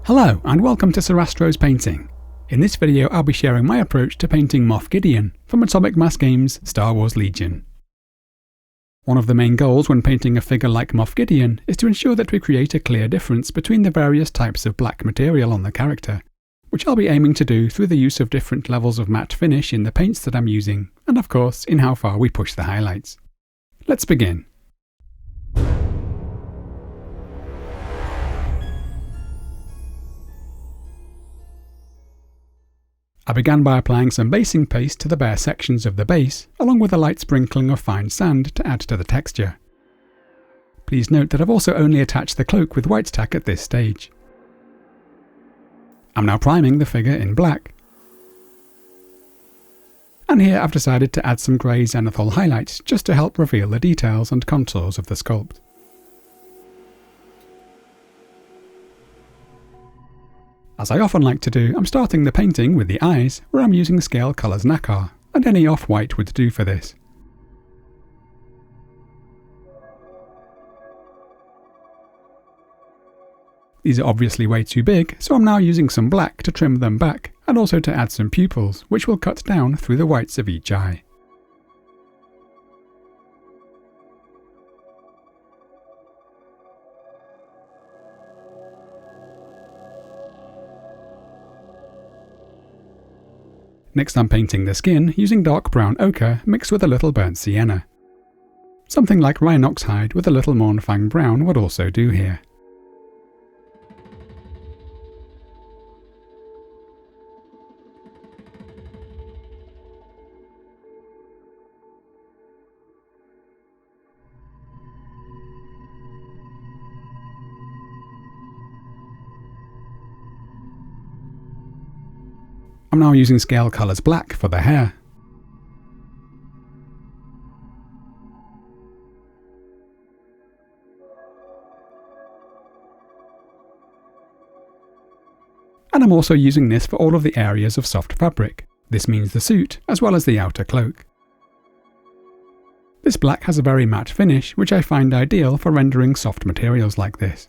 Hello and welcome to Sarastro's Painting. In this video I'll be sharing my approach to painting Moff Gideon from Atomic Mass Games' Star Wars Legion. One of the main goals when painting a figure like Moff Gideon is to ensure that we create a clear difference between the various types of black material on the character, which I'll be aiming to do through the use of different levels of matte finish in the paints that I'm using, and of course in how far we push the highlights. Let's begin. I began by applying some basing paste to the bare sections of the base, along with a light sprinkling of fine sand to add to the texture. Please note that I've also only attached the cloak with white tack at this stage. I'm now priming the figure in black. And here I've decided to add some grey zenithal highlights just to help reveal the details and contours of the sculpt. As I often like to do, I'm starting the painting with the eyes, where I'm using Scalecolor's Nacar, and any off-white would do for this. These are obviously way too big, so I'm now using some black to trim them back, and also to add some pupils, which will cut down through the whites of each eye. Next I'm painting the skin using dark brown ochre mixed with a little burnt sienna. Something like Rhinox hide with a little Mournfang brown would also do here. I'm now using Scalecolor's Black for the hair. And I'm also using this for all of the areas of soft fabric. This means the suit, as well as the outer cloak. This black has a very matte finish, which I find ideal for rendering soft materials like this.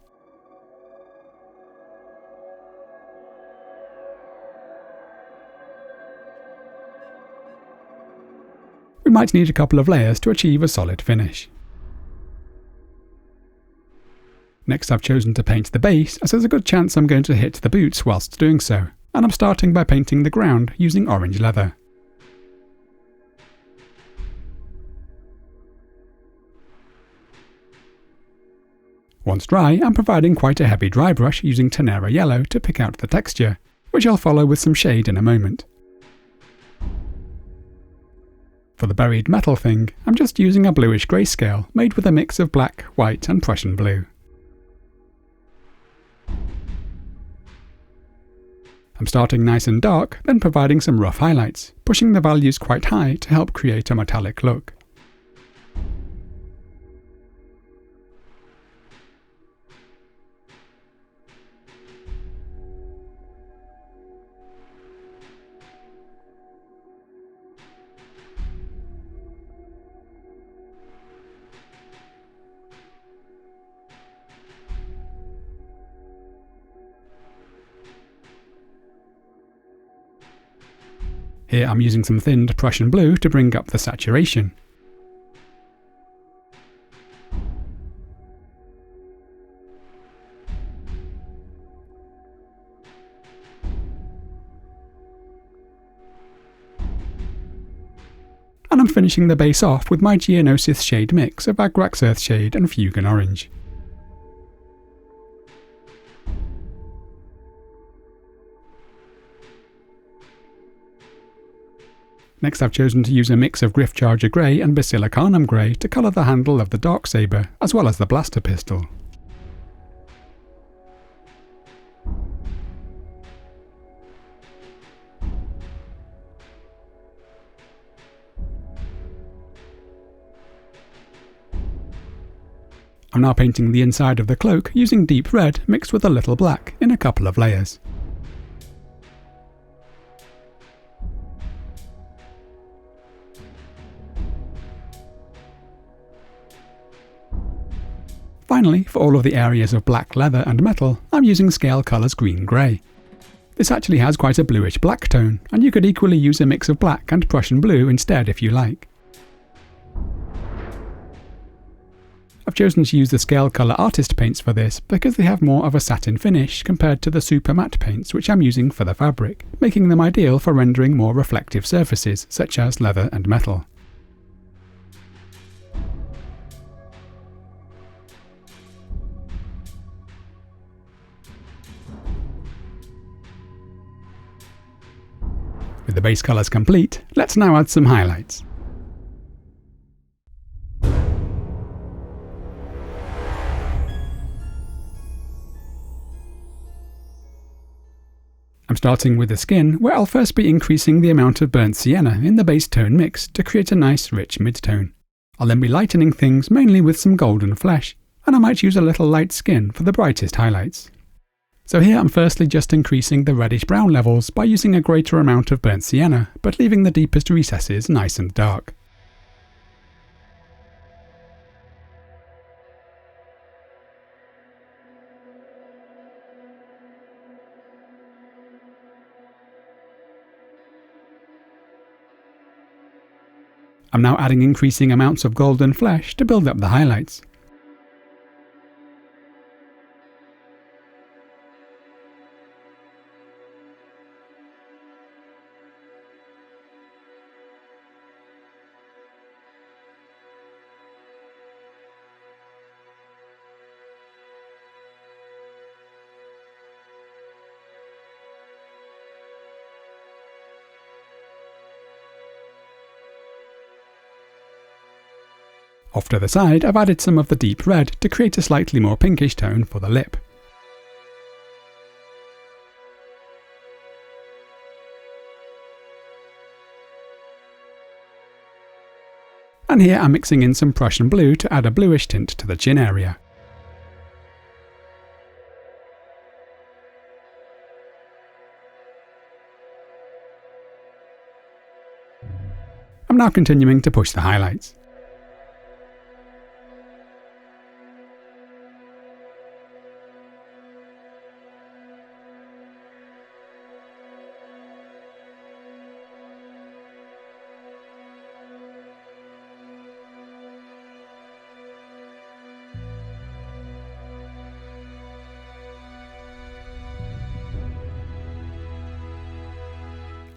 We might need a couple of layers to achieve a solid finish. Next I've chosen to paint the base, as there's a good chance I'm going to hit the boots whilst doing so, and I'm starting by painting the ground using orange leather. Once dry, I'm providing quite a heavy dry brush using Tenera Yellow to pick out the texture, which I'll follow with some shade in a moment. For the buried metal thing, I'm just using a bluish grayscale made with a mix of black, white and Prussian Blue. I'm starting nice and dark, then providing some rough highlights, pushing the values quite high to help create a metallic look. Here I'm using some thinned Prussian Blue to bring up the saturation. And I'm finishing the base off with my Geonosis shade mix of Agrax Earthshade and Fugan Orange. Next I've chosen to use a mix of Gryph-Charger Grey and Basilicanum Grey to colour the handle of the Darksaber, as well as the blaster pistol. I'm now painting the inside of the cloak using deep red mixed with a little black in a couple of layers. Finally, for all of the areas of black leather and metal, I'm using Scalecolor's green-grey. This actually has quite a bluish black tone, and you could equally use a mix of black and Prussian blue instead if you like. I've chosen to use the Scalecolor artist paints for this because they have more of a satin finish compared to the super matte paints which I'm using for the fabric, making them ideal for rendering more reflective surfaces such as leather and metal. With the base colours complete, let's now add some highlights. I'm starting with the skin, where I'll first be increasing the amount of burnt sienna in the base tone mix to create a nice rich mid-tone. I'll then be lightening things mainly with some golden flesh, and I might use a little light skin for the brightest highlights. So here I'm firstly just increasing the reddish-brown levels by using a greater amount of burnt sienna, but leaving the deepest recesses nice and dark. I'm now adding increasing amounts of golden flesh to build up the highlights. Off to the side, I've added some of the deep red to create a slightly more pinkish tone for the lip. And here I'm mixing in some Prussian Blue to add a bluish tint to the chin area. I'm now continuing to push the highlights.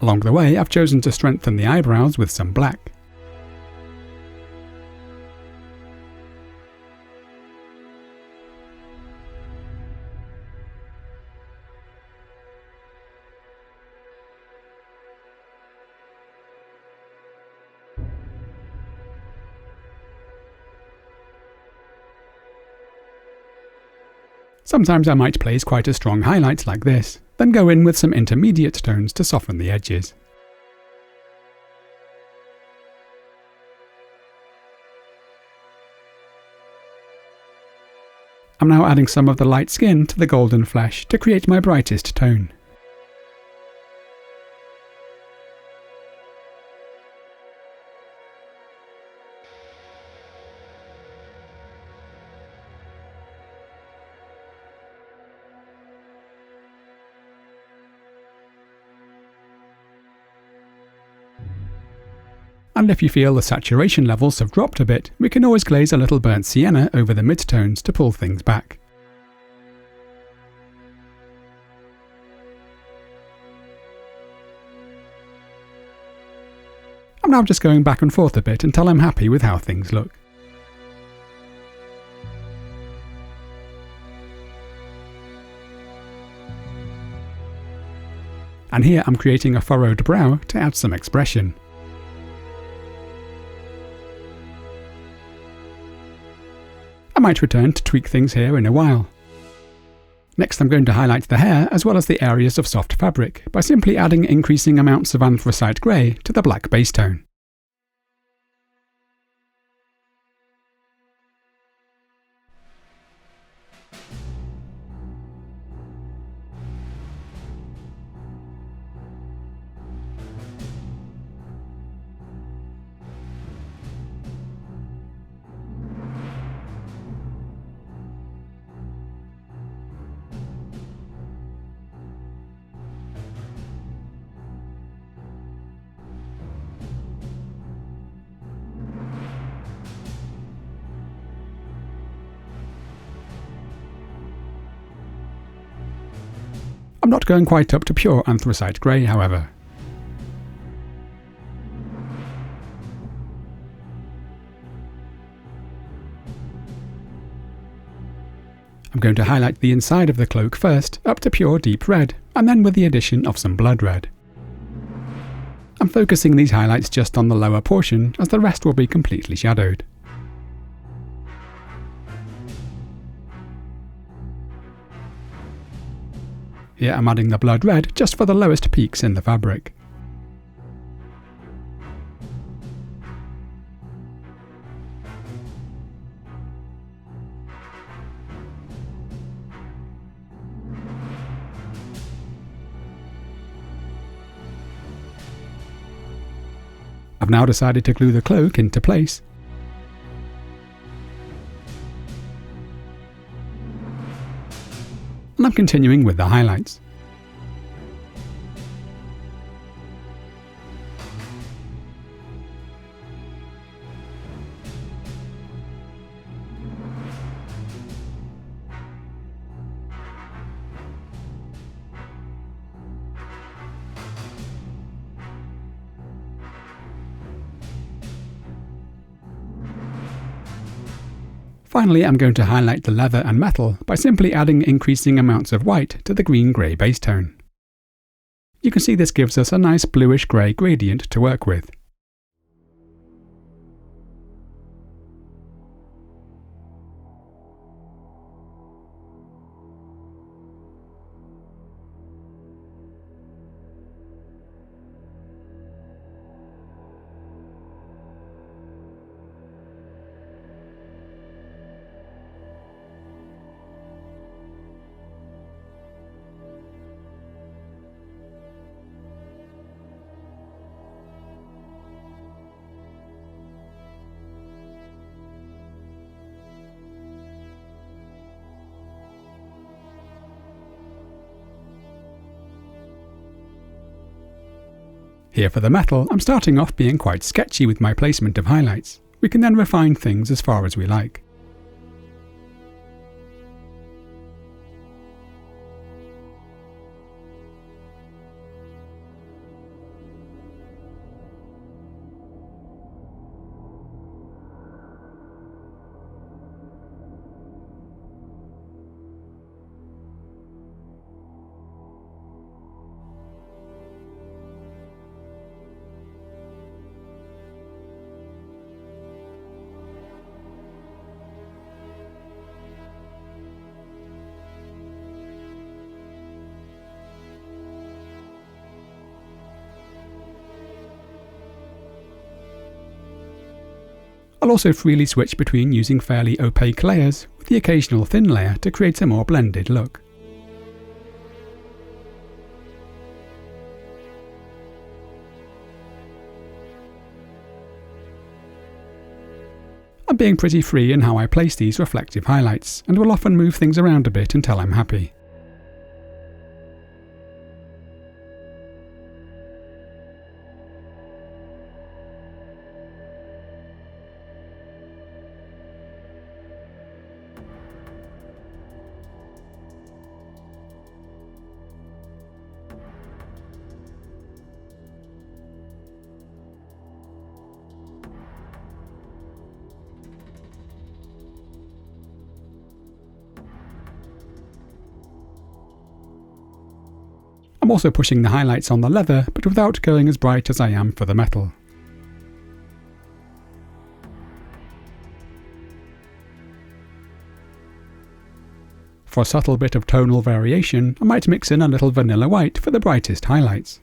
Along the way, I've chosen to strengthen the eyebrows with some black. Sometimes I might place quite a strong highlight like this, then go in with some intermediate tones to soften the edges. I'm now adding some of the light skin to the golden flesh to create my brightest tone. And if you feel the saturation levels have dropped a bit, we can always glaze a little burnt sienna over the midtones to pull things back. I'm now just going back and forth a bit until I'm happy with how things look. And here I'm creating a furrowed brow to add some expression. I might return to tweak things here in a while. Next I'm going to highlight the hair as well as the areas of soft fabric by simply adding increasing amounts of Anthracite Grey to the black base tone. I'm not going quite up to pure Anthracite Grey, however. I'm going to highlight the inside of the cloak first, up to pure deep red, and then with the addition of some blood red. I'm focusing these highlights just on the lower portion, as the rest will be completely shadowed. Here I'm adding the blood red just for the lowest peaks in the fabric. I've now decided to glue the cloak into place. And I'm continuing with the highlights. Finally, I'm going to highlight the leather and metal by simply adding increasing amounts of white to the green-grey base tone. You can see this gives us a nice bluish-grey gradient to work with. Here for the metal, I'm starting off being quite sketchy with my placement of highlights. We can then refine things as far as we like. I'll also freely switch between using fairly opaque layers with the occasional thin layer to create a more blended look. I'm being pretty free in how I place these reflective highlights, and will often move things around a bit until I'm happy. I'm also pushing the highlights on the leather, but without going as bright as I am for the metal. For a subtle bit of tonal variation, I might mix in a little vanilla white for the brightest highlights.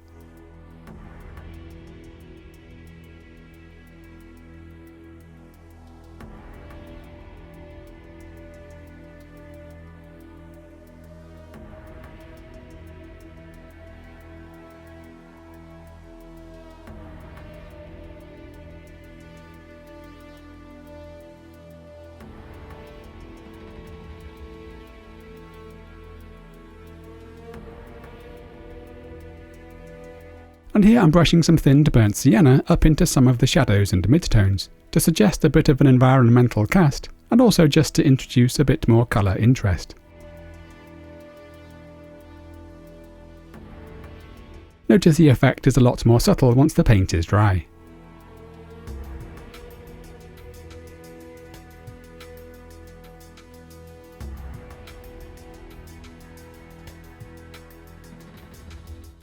And here I'm brushing some thinned burnt sienna up into some of the shadows and midtones, to suggest a bit of an environmental cast, and also just to introduce a bit more colour interest. Notice the effect is a lot more subtle once the paint is dry.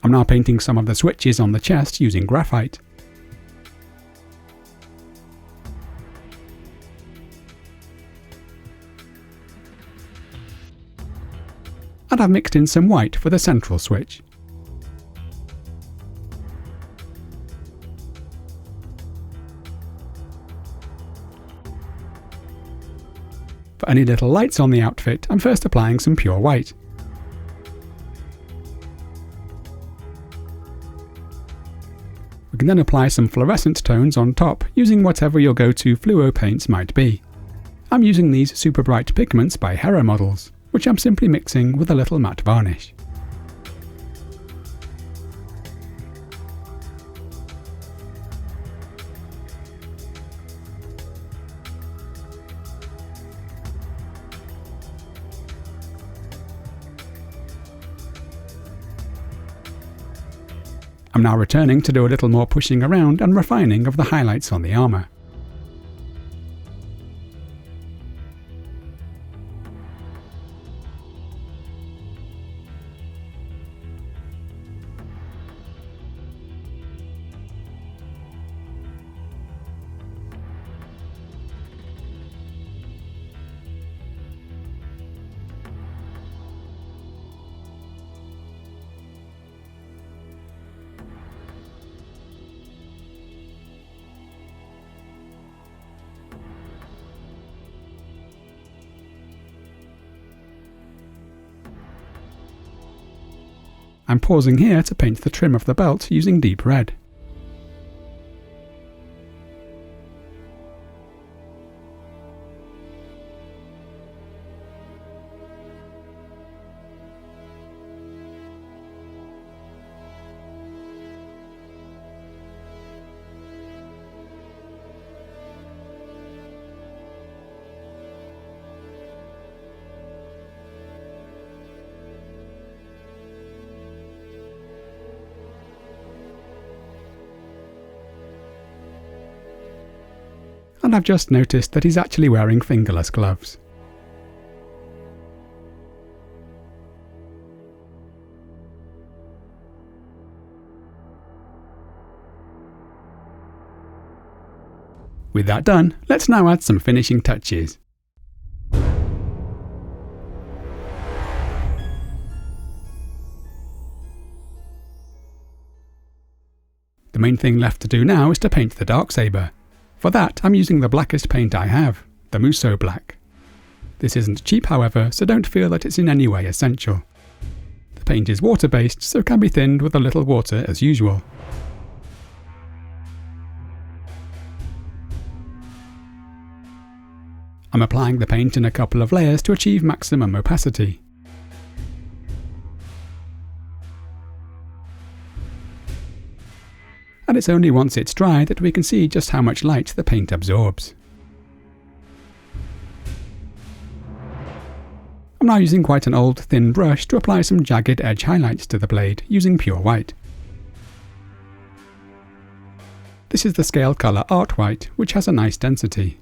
I'm now painting some of the switches on the chest using graphite. And I've mixed in some white for the central switch. For any little lights on the outfit, I'm first applying some pure white. We can then apply some fluorescent tones on top using whatever your go-to fluo paints might be. I'm using these super bright pigments by Hera models, which I'm simply mixing with a little matte varnish. I'm now returning to do a little more pushing around and refining of the highlights on the armour. I'm pausing here to paint the trim of the belt using deep red. And I've just noticed that he's actually wearing fingerless gloves. With that done, let's now add some finishing touches. The main thing left to do now is to paint the Darksaber. For that, I'm using the blackest paint I have, the Musou Black. This isn't cheap, however, so don't feel that it's in any way essential. The paint is water-based, so can be thinned with a little water as usual. I'm applying the paint in a couple of layers to achieve maximum opacity. And it's only once it's dry that we can see just how much light the paint absorbs. I'm now using quite an old thin brush to apply some jagged edge highlights to the blade using pure white. This is the Scalecolor Art White, which has a nice density.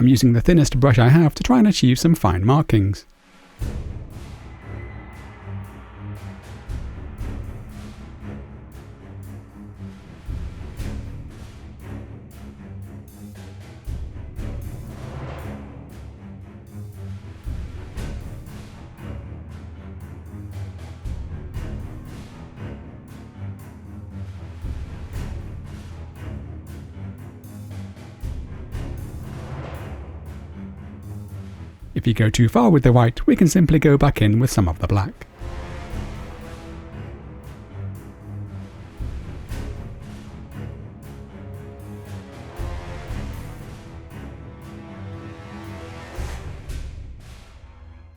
I'm using the thinnest brush I have to try and achieve some fine markings. If you go too far with the white, we can simply go back in with some of the black.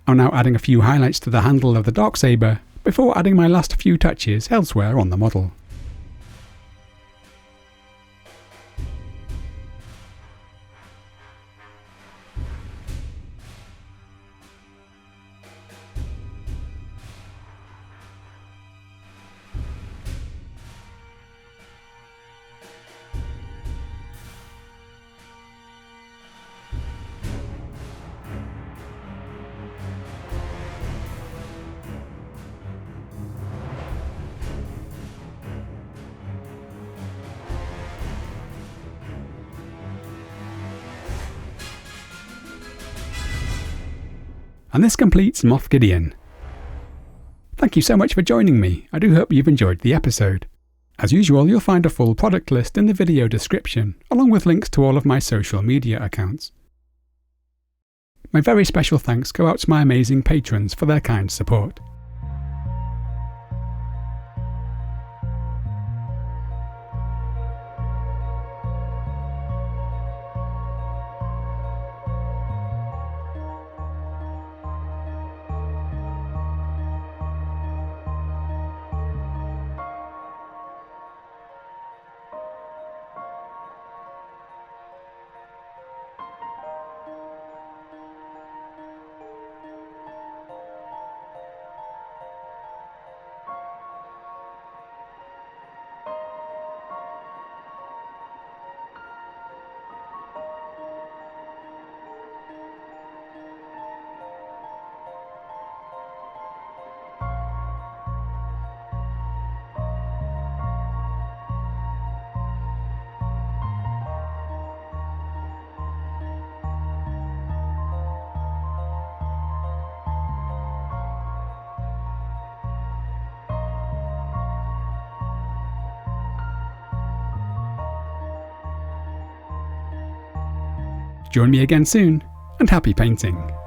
I'm now adding a few highlights to the handle of the Darksaber, before adding my last few touches elsewhere on the model. And this completes Moff Gideon. Thank you so much for joining me. I do hope you've enjoyed the episode. As usual, you'll find a full product list in the video description, along with links to all of my social media accounts. My very special thanks go out to my amazing patrons for their kind support. Join me again soon, and happy painting!